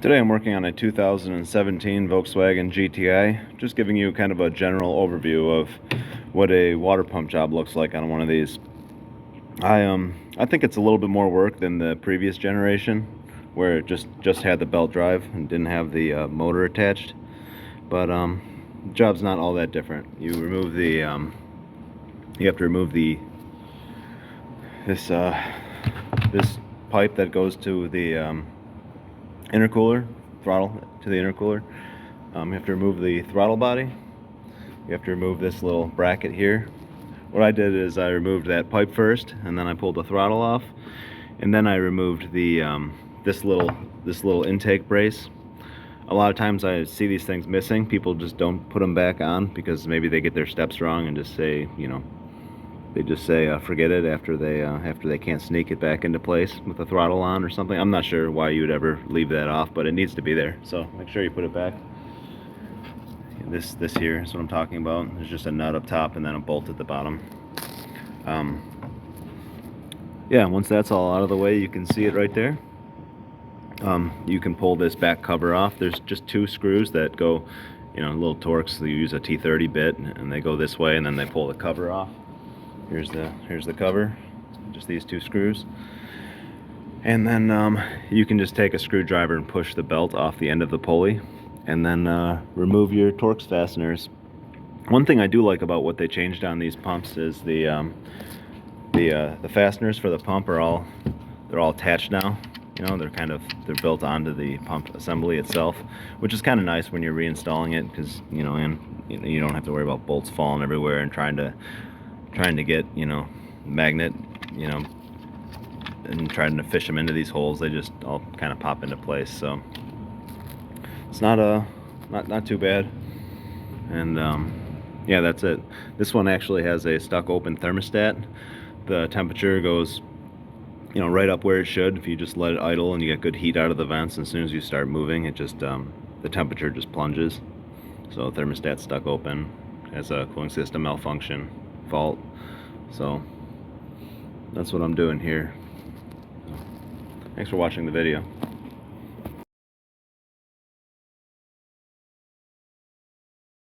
Today I'm working on a 2017 Volkswagen GTI, just giving you kind of a general overview of what a water pump job looks like on one of these. I think it's a little bit more work than the previous generation, where it just had the belt drive and didn't have the motor attached. But the job's not all that different. You remove the you have to remove this pipe that goes to the intercooler, throttle to the intercooler. You have to remove the throttle body. You have to remove this little bracket here. What I did is I removed that pipe first, and then I pulled the throttle off, and then I removed the this little intake brace. A lot of times I see these things missing. People just don't put them back on because maybe they get their steps wrong and just say, they just say forget it after they can't sneak it back into place with the throttle on or something. I'm not sure why you would ever leave that off, but it needs to be there. So make sure you put it back. This here is what I'm talking about. There's just a nut up top and then a bolt at the bottom. Yeah, once that's all out of the way, you can see it right there. You can pull this back cover off. There's just two screws that go, little Torx. You use a T30 bit, and they go this way, and then they pull the cover off. Here's the cover, just these two screws. And then you can just take a screwdriver and push the belt off the end of the pulley, and then remove your Torx fasteners. One thing I do like about what they changed on these pumps is the fasteners for the pump they're all attached now. They're built onto the pump assembly itself, which is kind of nice when you're reinstalling it, because you don't have to worry about bolts falling everywhere and trying to get magnet, and trying to fish them into these holes. They just all kind of pop into place. So it's not too bad. And yeah, that's it. This one actually has a stuck open thermostat. The temperature goes right up where it should if you just let it idle and you get good heat out of the vents. And as soon as you start moving, it just the temperature just plunges. So thermostat's stuck open, has a cooling system malfunction fault. So that's what I'm doing here. Thanks for watching the video.